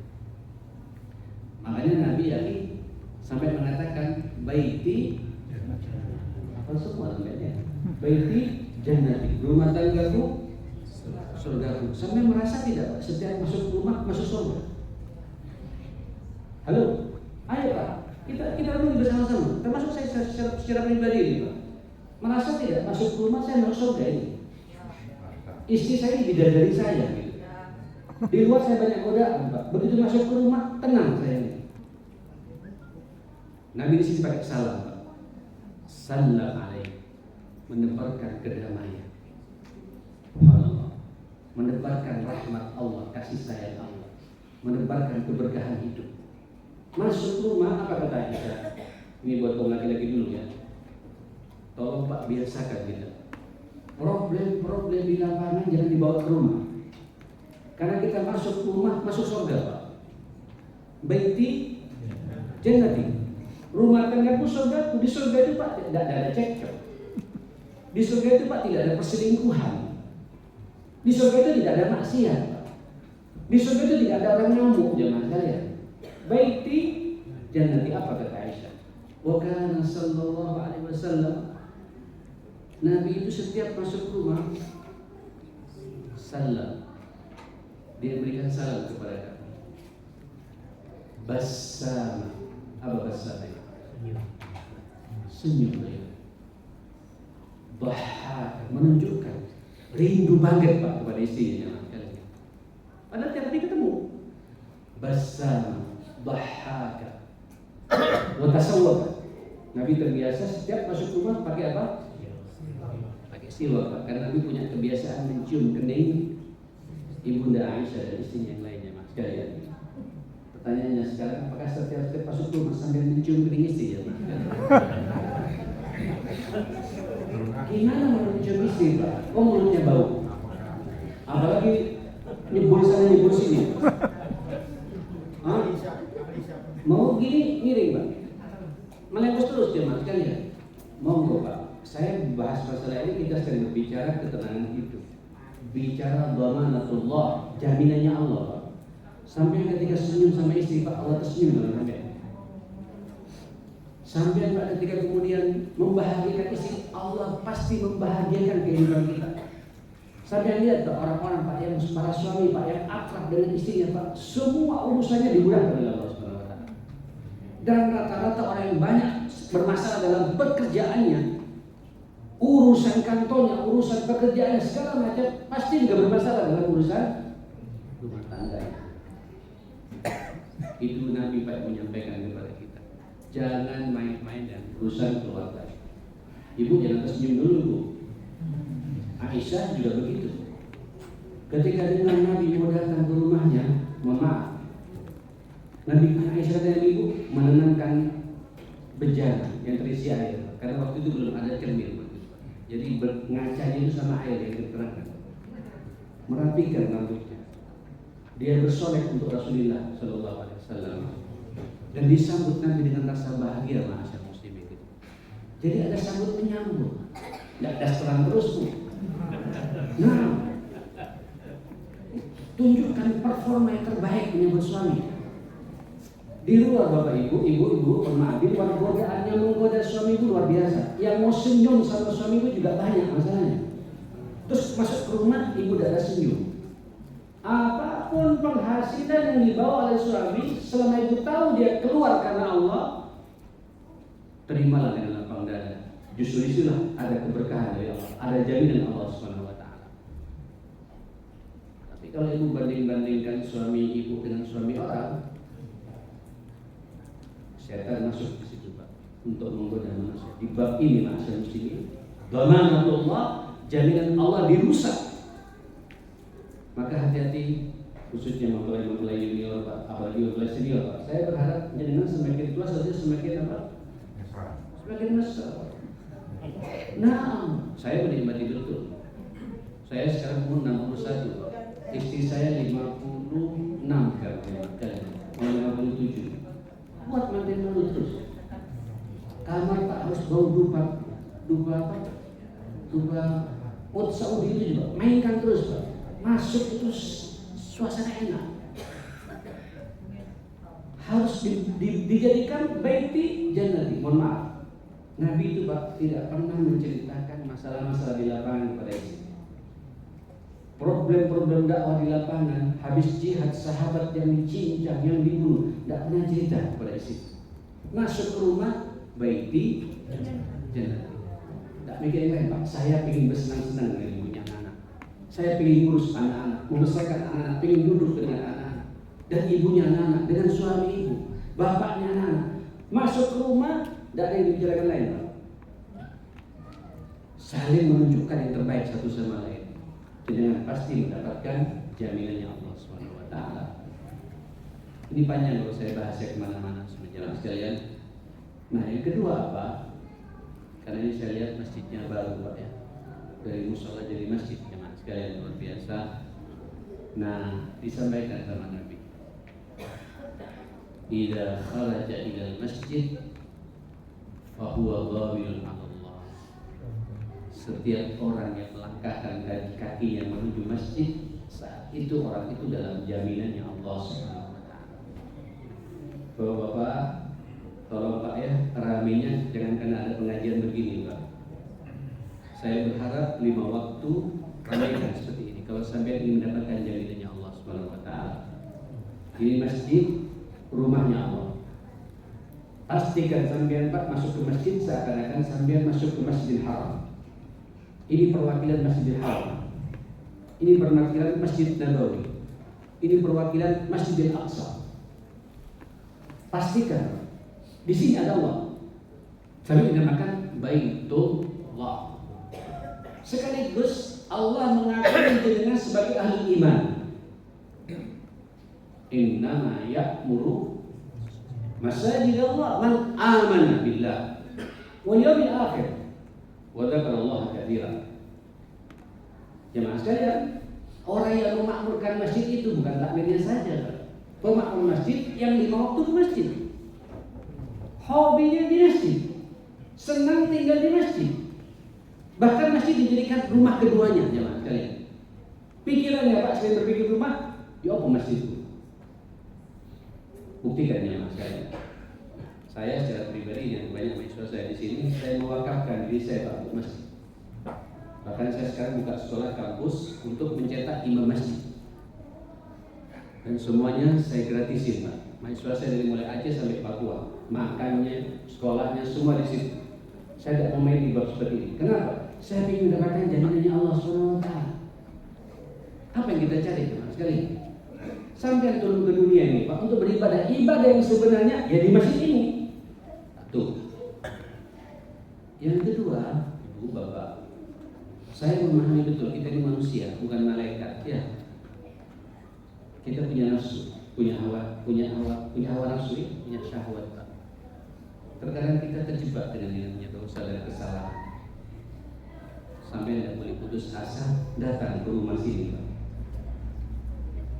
Makanya Nabi Ali sampai mengatakan baiti, apa semua namanya? Baiti jannati, rumah tanggaku surgaku. Sampai merasa tidak Pak, setiap masuk rumah masuk surga. Halo, ayo Pak, kita renungi bersama-sama. Termasuk saya secara pribadi ini Pak, merasa tidak masuk rumah saya masuk surga ini. Istri saya bidadari saya gitu. Di luar saya banyak godaan Pak, begitu masuk ke rumah tenang saya ini. Nabi di sini pakai salam Pak, salam alaih, menebarkan kedamaian. Subhanallah. Menebarkan rahmat Allah, kasih sayang Allah, menebarkan keberkahan hidup. Masuk rumah apa kata Aisyah? Ini buat kaum laki-laki dulu ya. Tolong Pak biasakan kita. Problem di lapangan jangan dibawa ke rumah. Karena kita masuk rumah, masuk surga, Pak. Baiti jannati. Rumah tanggamu surga, di surga itu Pak tidak ada cekcok. Di surga itu Pak tidak ada perselingkuhan. Di surga itu tidak ada maksiat, Pak. Di surga itu tidak ada orang ngamuk, jemaah sekalian. Baiti jannati, apa kata Aisyah? Wa kana sallallahu alaihi wasallam, Nabi itu setiap masuk rumah salam, dia berikan salam kepada kami. Bassama, apa bassama? Senyum dia. Bahak, menunjukkan rindu banget Pak kepada istrinya. Padahal tiap hari ketemu. Bassama, bahaka, wa tasawwab. Nabi terbiasa setiap masuk rumah pakai apa? Pakai siwak, Pak. Karena Nabi punya kebiasaan mencium kening Ibunda Aisyah dan istrinya yang lainnya, Mas sekalian. Pertanyaannya sekarang, apakah setiap masuk rumah sambil mencium kening istri ya, Mas? Gimana mencium istri, Pak? Oh, mulutnya bau. Apalagi nyebur sana nyebur sini. Mau gini miring, Pak. Melempos terus dia, Mas sekalian. Monggo, Pak. Saya bahas masalah ini, kita sedang berbicara ketenangan hidup. Bicara dhamanatullah, jaminannya Allah, Pak. Sampai ketika senyum sama istri, Pak, Allah tersenyum dalam hati. Sampai Pak ketika kemudian membahagiakan istri, Allah pasti membahagiakan kehidupan kita. Sampai lihat Pak, orang-orang Pak yang para suami Pak yang akrab dengan istrinya Pak, semua urusannya dimudahkan oleh Allah Subhanahu wa taala. Dan rata-rata orang yang banyak bermasalah dalam pekerjaannya, urusan kantornya, urusan pekerjaannya segala macam, pasti juga bermasalah dalam urusan rumah tangganya. Itu Nabi Pak menyampaikan kepada kita, jangan main-main dengan urusan keluarga. Ibu jangan tersenyum dulu, Bu. Aisyah juga begitu. Ketika dengar Nabi mau datang ke rumahnya, mohon maaf, Nabi Aisyah dan ibu menenangkan bejana yang terisi air, karena waktu itu belum ada cermin. Jadi ngacanya itu sama air yang diterangkan. Merapikan rambutnya. Dia bersolek untuk Rasulullah Sallallahu Alaihi Wasallam dan disambut Nabi dengan rasa bahagia, ma'asyar muslimin itu. Jadi ada sambut menyambut, tidak ada serang terus, Bu. Nah, tunjukkan performa yang terbaik menyambut suami. Di luar Bapak Ibu, ibu-ibu, maaf, di luar godaannya menggoda suami itu luar biasa. Yang mau senyum sama suami itu juga banyak masalahnya. Terus masuk ke rumah, ibu tidak ada senyum. Apapun penghasilan yang dibawa oleh suami, selama ibu tahu dia keluar karena Allah, terimalah dengan lapang dada. Justru itulah ada keberkahan dari Allah, ada jaminan Allah Subhanahu wa taala. Tapi kalau ibu banding-bandingkan suami ibu dengan suami orang, setan masuk di situ, Pak, untuk menggoda manusia. Di bab ini manusia muslimin, dhamanatullah, jaminan Allah dirusak. Maka hati-hati, khususnya mempelai junior, Pak, apalagi mempelai senior, Pak. Saya berharap jenengan semakin tua saja semakin apa? Semakin mesra. Nah, saya menikmati betul. Saya sekarang umur 61, istri saya 56 kali, mau 57. Buat mantin terus. Kamar Pak harus bau dupa Saudi itu juga mainkan terus, Pak. Masuk itu suasana enak. Harus dijadikan baiti jannati. Mohon maaf, Nabi itu Pak tidak pernah menceritakan masalah-masalah di lapangan kepada istri. Problem-problem dakwah di lapangan, habis jihad, sahabat yang dicincang, yang dibunuh, tidak pernah cerita kepada istri. Masuk ke rumah, baiti jannati. Tidak mikir yang lain, Pak. Saya ingin bersenang-senang dengan ibunya anak. Saya ingin ngurus anak-anak, membesarkan anak-anak, ingin duduk dengan anak-anak dan ibunya anak-anak, dengan suami ibu, bapaknya anak-anak. Masuk ke rumah, tidak ada yang dibicarakan lain, Pak. Saling menunjukkan yang terbaik satu sama lain, dengan pasti mendapatkan jaminannya Allah Subhanahu wa taala. Ini panjang kalau saya bahas ya kemana-mana sebenarnya sekalian. Nah, yang kedua apa? Karena ini saya lihat masjidnya baru, Pak, ya. dari musola jadi masjid, jemaah sekalian luar biasa. Nah, disampaikan sama Nabi, idza kharaja ila al-masjid fa huwa dhaminun 'ala Allah. Setiap orang yang melangkahkan kakinya menuju masjid, saat itu orang itu dalam jaminannya Allah Subhanahu wa taala. Bapak-bapak, tolong Pak ya, ramenya jangan karena ada pengajian begini Pak. Saya berharap 5 waktu ramaikan seperti ini. Kalau sampai ingin mendapatkan jaminannya Allah Subhanahu wa taala. Ini masjid, rumahnya Allah. Pastikan sampean Pak masuk ke masjid seakan-akan sampean masuk ke Masjidil Haram. Ini perwakilan Masjidil Haram. Ini perwakilan Masjid Nabawi. Ini perwakilan Masjidil Aqsa. Pastikan di sini ada Allah. Kami dinamakan Baitullah. Sekaligus Allah mengakui jenengan sebagai ahli iman. Innama ya'muru masajid Allah man amana billah wal yawmil akhir wa dzakara Allah katsiran. Jemaah sekalian, orang yang memakmurkan masjid itu bukan takmirnya saja, pemakmur masjid yang 5 waktu ke masjid, hobinya di masjid, senang tinggal di masjid, bahkan masjid dijadikan rumah keduanya. Jemaah sekalian, pikirannya Pak, saya berpikir rumah, ya apa masjid itu? Buktikan jemaah sekalian. Saya secara pribadi dan banyak mahasiswa saya di sini, saya mewakafkan diri saya Pak untuk masjid. Bahkan saya sekarang buka sekolah kampus untuk mencetak imam masjid. Dan semuanya saya gratisin Pak. Mahasiswa saya dari mulai Aceh sampai Papua, makannya, sekolahnya semua di situ. Saya tidak mau main di bab seperti ini. Kenapa? Saya ingin mendapatkan jaminannya Allah SWT. Apa yang kita cari teman sekalian? Sampai turun ke dunia ini Pak untuk beribadah, ibadah yang sebenarnya ya di masjid ini. Tuh. Yang kedua, Ibu Bapak, saya memahami betul kita ini manusia, bukan malaikat ya. Kita punya nafsu, punya hawa nafsu, punya syahwat Pak. Terkadang kita terjebak dengan yang namanya dosa dan kesalahan. Sampai tidak boleh putus asa datang ke rumah sini Pak.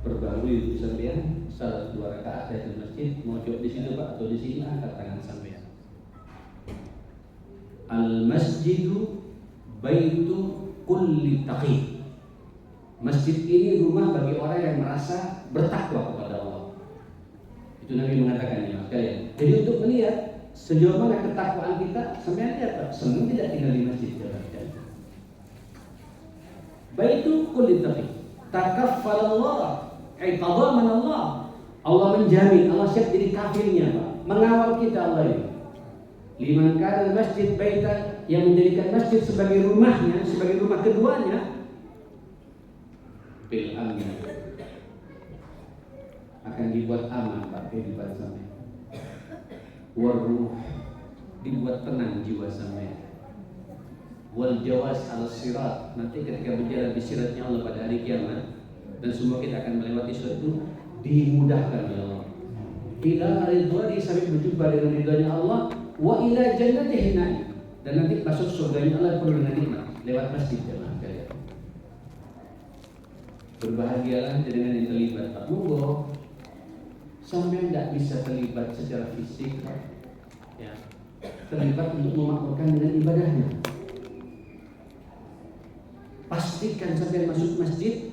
Perbarui sampean salat 2 rakaat dari masjid, mojok di situ Pak atau di sini, angkat tangan sampean. Al-masjidu baitu kulli taqi. Masjid ini rumah bagi orang yang merasa bertakwa kepada Allah. Itu Nabi mengatakannya sekalian. Jadi untuk melihat sejauh mana ketakwaan kita, sampean lihat Pak, senang tidak tinggal di masjid sekalian. Baitu kulli taqi. Takaffalallah, tadaman Allah. Allah menjamin, Allah siap jadi kafirnya Pak, mengawal kita Allah ini. Liman kana masjid baita, yang menjadikan masjid sebagai rumahnya, sebagai rumah keduanya, bil amin, akan dibuat aman Pak kehidupan sampai. Waruh, dibuat tenang jiwa sampai. Wal jawas al sirat, nanti ketika berjalan di siratnya Allah pada hari kiamat, dan semua kita akan melewati sirat itu, dimudahkan oleh Allah. Ila ridwani, sampai berjumpa dengan ridhonya Allah. Wa ila jannatihi naim, dan nanti masuk surganya Allah penuh dengan nikmat lewat masjid jemaah sekalian. Berbahagialah dengan yang terlibat Pak. Monggo sampai tidak bisa terlibat secara fisik ya, terlibat untuk memakmurkan dengan ibadahnya. Pastikan sampai masuk masjid,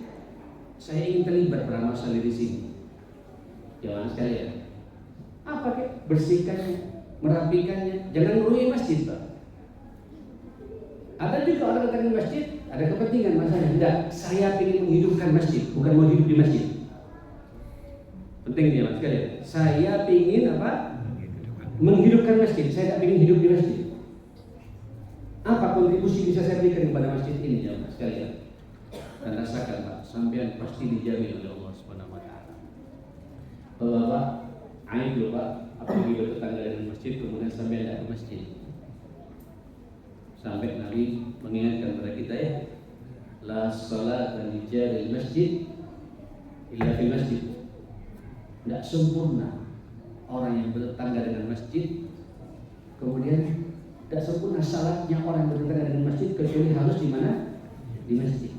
saya ingin terlibat beramal saleh di sini. Jemaah sekalian, apa kek? Bersihkannya, merapikannya, jangan merugi masjid Pak. Ada juga orang datang ke masjid, ada kepentingan masanya. Tidak, saya ingin menghidupkan masjid, bukan mau hidup di masjid. Penting dia Mas sekalian. Saya ingin apa? Menghidupkan masjid. Saya tidak ingin hidup di masjid. Apa kontribusi bisa saya berikan kepada masjid ini ya Mas sekalian? Dan rasakan Pak, sampean pasti dijamin oleh Allah Subhanahu wa taala. Bapak, aib loh Pak. Apabila bertetangga dengan masjid kemudian sampai tidak ke masjid. Sampai Nabi mengingatkan kepada kita ya, la salata li jaril masjid illa fil masjid. Tidak sempurna orang yang bertetangga dengan masjid, kemudian tidak sempurna salatnya orang yang bertetangga dengan masjid kecuali harus di mana? di masjid.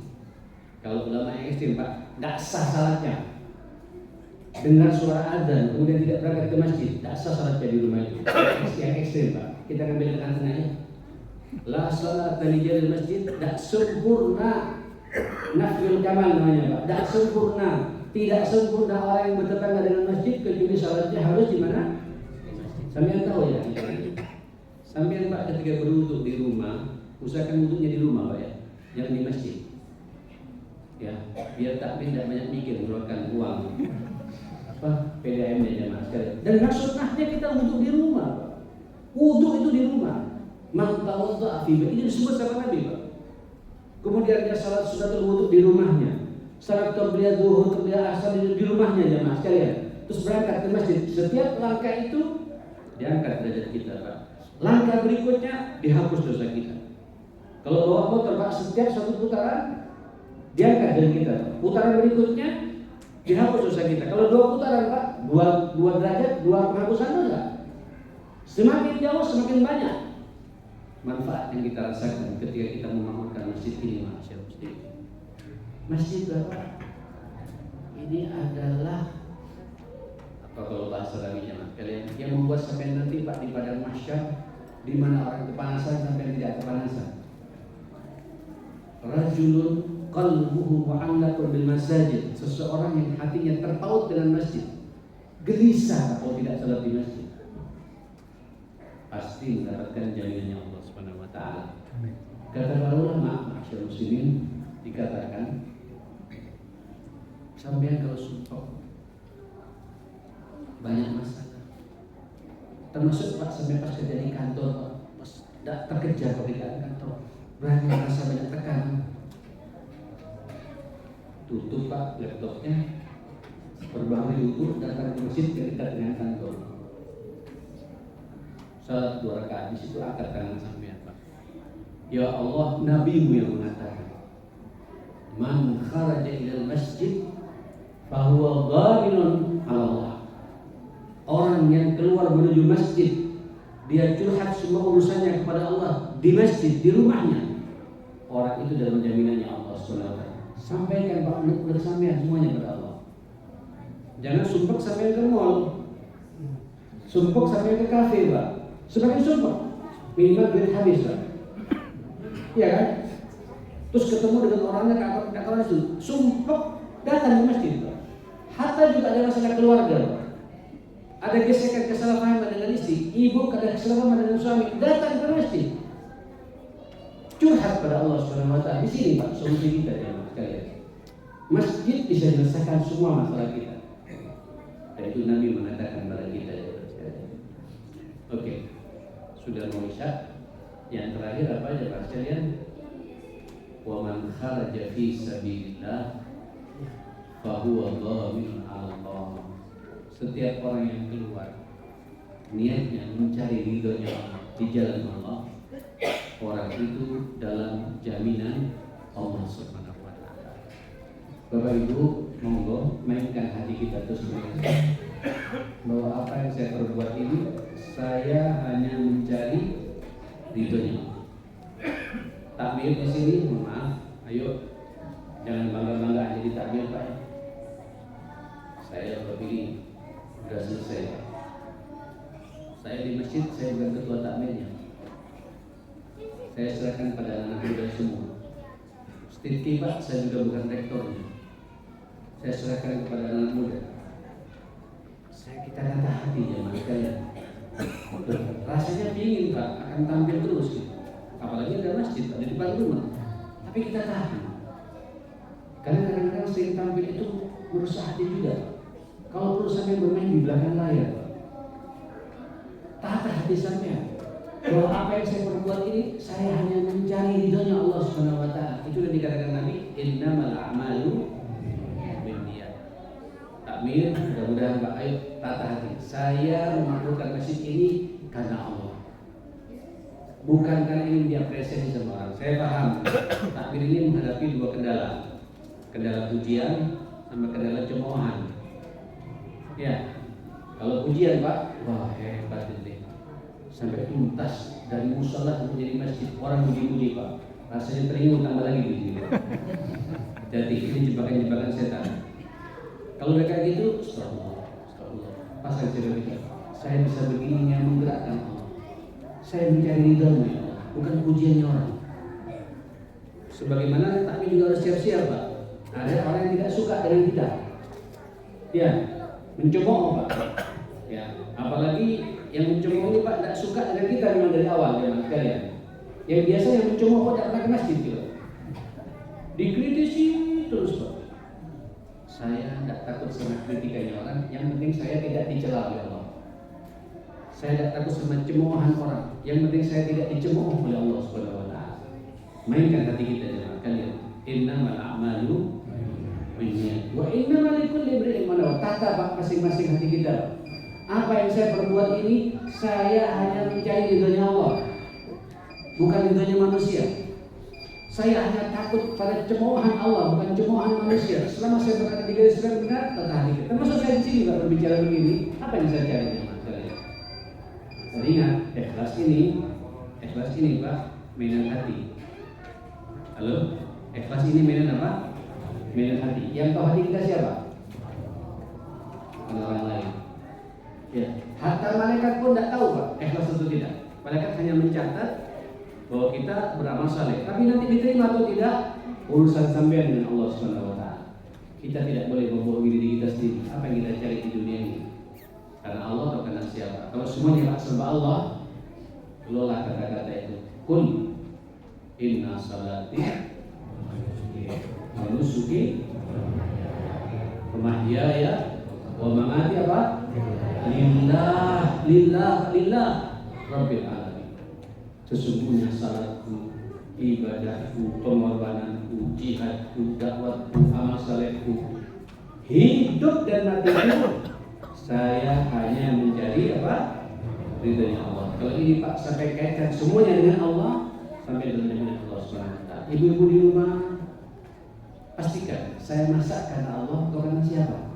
Kalau ulama yang ekstrim Pak, nggak sah salatnya. Dengar suara adzan kemudian tidak berangkat ke masjid, nggak sah salatnya di rumah itu. Yang ekstrim Pak, kita ambil tengah-tengahnya. La salat di jalan masjid, tidak sempurna. Nafil kamal namanya Pak, tidak sempurna. Tidak sempurna orang yang bertetangga dengan masjid kecuali salatnya harus di mana? Sambil tahu ya. Sambil Pak ketika berwudu di rumah, usahakan wudunya di rumah Pak ya, jangan di masjid. Ya, biar takbir tidak banyak mikir mengeluarkan uang PDAM-nya jemaah sekalian. Dan maksudnya kita wudu di rumah Pak. Wudu itu di rumah. Man tawadda'a fi baitihi, ini disebut sama Nabi Pak. Kemudian dia salat sunnatul wudu di rumahnya. Salat qabliyah zuhur, qabliyah asar di rumahnya jemaah sekalian. Terus berangkat ke masjid. Setiap langkah itu diangkat derajat kita Pak. Langkah berikutnya dihapus dosa kita. Kalau bawa motor Pak, setiap satu putaran diangkat dari kita. Putaran berikutnya dihapus dosa kita. Kalau 2 putaran Pak, 2 derajat, 2 penghapusan dosa. Semakin jauh semakin banyak manfaat yang kita rasakan ketika kita memakmurkan masjid ini, Masjid Bapak ini adalah apa kalau bahasa lainnya kalian yang membuat sampai nanti Pak di padang mahsyar di mana orang kepanasan sampai tidak kepanasan. Rajulun qalbuhu mu'allaqun bil masajid, seseorang yang hatinya terpaut dengan masjid, gelisah kalau tidak salat di masjid, pasti mendapatkan jaminannya Allah Subhanahu wa taala. Kata para ulama, masyaallah muslimin, dikatakan sampean kalau sumpah banyak masalah, termasuk Pak sampai pas kerja di kantor Pak, pas tidak terkejar pekerjaan kantor, berani merasa banyak tekanan, tutup Pak laptopnya, berbangun duduk, datang ke masjid yang dekat dengan kantor, salat 2 rakaat, di situ angkat tangan sampean Pak. Ya Allah, Nabi-Mu yang mengatakan, man kharaja ilal masjid fahuwa dhaminun 'ala Allah. Orang yang keluar menuju masjid, dia curhat semua urusannya kepada Allah di masjid, di rumahnya. Orang itu dalam jaminannya Allah SWT. Sampaikan Pak menurut sampean semuanya kepada Allah. Jangan sumpah sampai ke mall, sumpah sampai ke kafe Pak. Semakin sumpah minimal duit habis Pak. Iya kan? Terus ketemu dengan orangnya tak kawan itu, sumpah datang ke masjid Pak. Hatta juga ada masalah keluarga Pak. Ada gesekan kesalahpahaman dengan istri, ibu ada kesalahpahaman dengan suami, datang ke masjid, curhat pada Allah Subhanahu wa taala. Di sini Pak solusi kita ya sekalian. Masjid bisa menyelesaikan semua masalah kita. Dan itu Nabi mengatakan kepada kita ya sekalian. Oke. Sudah mau isya. Yang terakhir apa aja Pak sekalian? Wa man kharaja fi sabilillah fa huwa dhaminun 'ala Allah. Setiap orang yang keluar niatnya mencari ridhonya Allah di jalan Allah, orang itu dalam jaminan Allah Subhanahu wa taala. Bapak Ibu, monggo mainkan hati kita terus bahwa apa yang saya perbuat ini saya hanya mencari ridhonya Allah. Takbir di sini, mohon maaf, ayo jangan bangga-bangga jadi takbir Pak. Saya berpilih sudah selesai. Saya di masjid, saya bukan ketua takmirnya. Saya serahkan pada anak muda semua. Setidaknya Pak, saya juga bukan rektornya. Saya serahkan kepada anak muda. Kita kata hati jemaah sekalian. Rasanya pingin Pak akan tampil terus gitu. Apalagi ada masjid ada di depan rumah. Tapi kita tahan. Karena kadang-kadang sering tampil itu merusak hati juga. Kalau perlu sampai bermain di belakang layar, tahan hati sampai bahwa apa yang saya perbuat ini saya hanya mencari ridhonya Allah Subhanahu wa taala. Itu yang dikatakan Nabi, innamal a'malu binniyat. Takmir, mudah-mudahan Pak, ayo tata hati. Saya memakmurkan masjid ini karena Allah. Bukan karena ingin diapresiasi sama orang. Saya paham takmir ini menghadapi 2 kendala. Kendala pujian sama kendala cemoohan. Ya, kalau pujian Pak, wah hebat ini. Sampai tuntas dari musola menjadi masjid, orang muji-muji Pak. rasanya teringin tambah lagi di sini. Jadi ini jebakan-jebakan setan. Kalau udah kayak gitu, astagfirullah. Pasal cerita, saya bisa begini yang menggerakkan Allah. Saya mencari ridhonya Allah, bukan pujiannya orang. Sebagaimana kami juga harus siap-siap, Pak. Ada orang yang tidak suka dengan kita. Ya, mencemooh, Pak. Ya, apalagi yang mencemooh ini, Pak, tidak suka dengan kita memang dari awal, ya, sekalian. Yang biasa yang mencemooh kok tidak pernah ke masjid gitu. Dikritisi terus, Pak. Saya tidak takut sama kritikannya orang, yang penting saya tidak dicela oleh Allah. Saya tidak takut sama cemoohan orang, yang penting saya tidak dicemooh oleh Allah Subhanahu wa taala. Mainkan hati kita jemaah kalian. Innamal a'malu binniyat wa innamal likulli imri'in ma nawa. Tata Pak masing-masing hati kita. Apa yang saya perbuat ini, saya hanya mencari ridhonya Allah, bukan ridhonya manusia. Saya hanya takut pada cemoohan Allah, bukan cemoohan manusia. Selama saya berada di garis yang benar, tata hati kita. Termasuk saya di sini juga berbicara begini. Apa yang saya cari jemaah kalian? Ingat, ikhlas ini Pak, mainan hati. Halo, ikhlas ini mainan apa? Mainan hati. Yang tahu hati kita siapa? Orang lain. Ya, hatta malaikat pun tidak tahu Pak, ikhlas atau tidak. Malaikat hanya mencatat bahwa kita beramal saleh. Tapi nanti diterima atau tidak, urusan sampean dengan Allah Subhanahu wa taala. Kita tidak boleh membohongi diri kita sendiri. Apa yang kita cari di dunia ini? Karena Allah atau karena siapa? Kalau semuanya serba Allah, kelola kata-kata itu. Kul inna salati wa nusuki wa mahyaya wa mamati apa? Lillah Rabbil alamin. Sesungguhnya salatku, ibadahku, pengorbananku, jihadku, dakwahku, amal salehku, hidup dan matiku, saya hanya mencari apa? Ridhonya Allah. Kalau ini Pak sampai kaitkan semuanya dengan Allah, sampai dengan Allah SWT. Ibu-ibu di rumah, pastikan saya masak karena Allah atau karena siapa?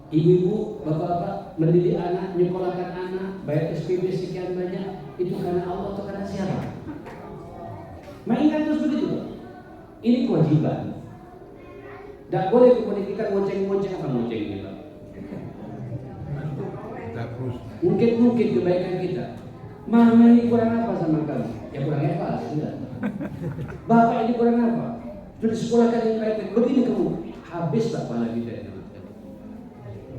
Ibu-ibu, bapak-bapak mendidik anak, nyekolahkan anak, bayar SPP sekian banyak, itu karena Allah atau karena siapa? Mainkan terus begitu Pak. Ini kewajiban. Tidak boleh kemudian kita ngoceng-ngoceng. Apa ngoceng ini Pak? Mungkin kebaikan kita. Mama ini kurang apa sama kamu? Ya kurang ikhlas, sudah. Bapak ini kurang apa? Sudah sekolahkan yang baik. Begini kamu, habis Pak pala kita.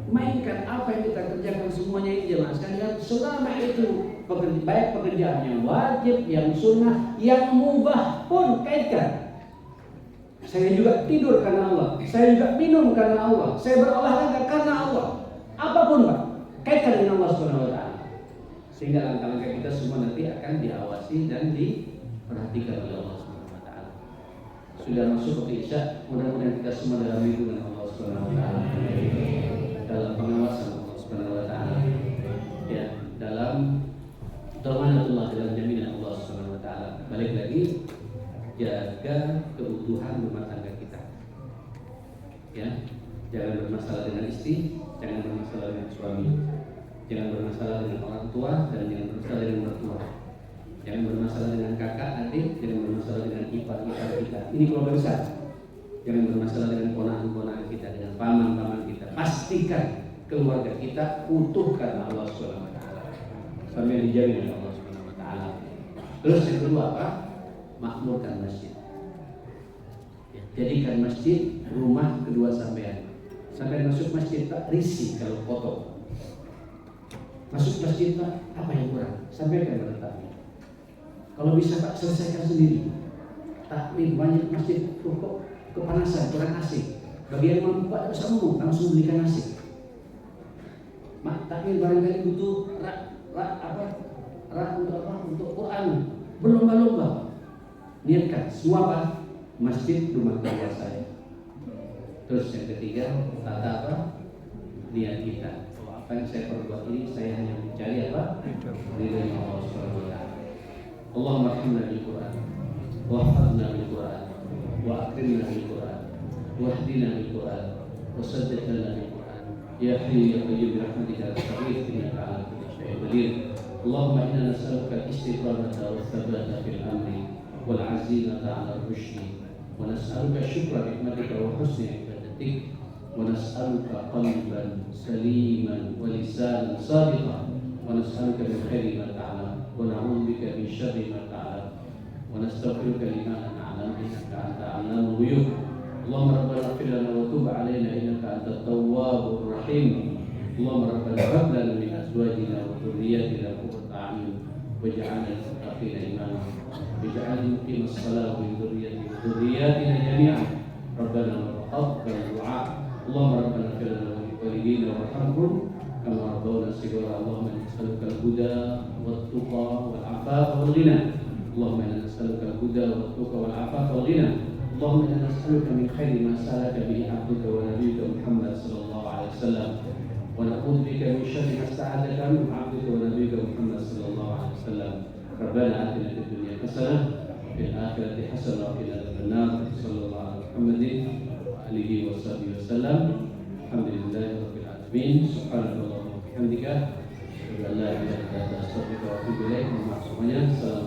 Mainkan apa yang kita kerjakan semuanya ini jemaah sekalian. Selama itu baik pekerjaan yang wajib, yang sunnah, yang mubah pun kaitkan. Saya juga tidur karena Allah, saya juga minum karena Allah, saya berolahraga karena Allah. Apapun Pak, kaitkan dengan Allah Subhanahu wa taala. Sehingga langkah-langkah kita semua nanti akan diawasi dan diperhatikan oleh Allah Subhanahu wa taala. Sudah masuk waktu Isya, mudah-mudahan kita semua dalam lindungan Allah Subhanahu wa taala. Dalam pengawasan Allah Subhanahu wa taala. Ya, dalam dhamanatullah, dalam jaminan Allah Subhanahu wa taala. Balik lagi, jaga keutuhan rumah tangga kita. Ya, jangan bermasalah dengan istri, jangan bermasalah dengan suami, jangan bermasalah dengan orang tua, dan jangan bermasalah dengan mertua. Jangan bermasalah dengan kakak, adik, jangan bermasalah dengan ipar-ipar kita. Ini keluarga besar. Jangan bermasalah dengan ponakan-ponakan kita, dengan paman-paman kita. Pastikan keluarga kita utuh karena Allah Subhanahu wa taala. Sampai dijamin oleh Allah Subhanahu wa taala. Terus yang kedua apa? Makmurkan masjid. Jadikan masjid rumah kedua sampean. Sampai masuk masjid Pak, risih kalau kotor. Masuk masjid Pak, apa yang kurang? Sampaikan pada takmir. Kalau bisa Pak, selesaikan sendiri. Takmir banyak masjid kok kepanasan, kurang AC. Bagian mampu Pak bisa ngomong, langsung belikan AC. Mak takmir barangkali butuh rak untuk apa? Untuk Quran. Berlomba-lomba. Niatkan semua Pak, masjid rumah kedua saya. Terus yang ketiga, tata apa? Niat kita. Apa yang saya perbuat ini, saya hanya mencari apa? Ridhonya Allah Subhanahu wa taala. Allahumma arhamna bil Quran, wahfadna bil Quran, wa akrimna bil Quran, wahdina bil Quran, wa saddidna bil Quran. Ya Hayyu ya Qayyum bi rahmatika astaghfir innaka ala kulli syai'in qadir. اللهم إنا نسألك الاستقامة والثبات في الأمر والعزيمة على الرشد، ونسألك شكر نعمتك وحسن عبادتك، ونسألك قلبا سليما ولسانا صادقا، ونسألك من خير ما تعلم، ونعوذ بك من شر ما تعلم، ونستغفرك لما لا نعلم إنك أنت علام الغيوب. اللهم ربنا اغفر لنا وتب علينا إنك أنت التواب الرحيم. اللهم ربنا هب لنا من أزواجنا وذرياتنا قرة أعين واجعلنا للمتقين إماما، واجعلنا مقيم الصلاة من ذرياتنا جميعا. ربنا وتقبل الدعاء. اللهم ربنا اغفر لنا ولوالدينا وارحمهم كما ربونا صغارا. اللهم إنا نسألك الهدى والتقى والعفاف والغنى. اللهم إنا نسألك الهدى والتقى والعفاف والغنى. اللهم إنا نسألك من خير ما سألك به عبدك ونبيك محمد صلى الله عليه وسلم، ونعوذ بك من شر ما استعاذك منه عبدك ونبيك محمد صلى الله عليه وسلم. ربنا آتنا في الدنيا حسنة وفي الآخرة حسنة وقنا عذاب النار. صلى الله على محمد وآله وصحبه وسلم. الحمد لله رب العالمين. سبحانك اللهم وبحمدك أشهد أن لا إله إلا أنت أستغفرك وأتوب إليك. Semuanya.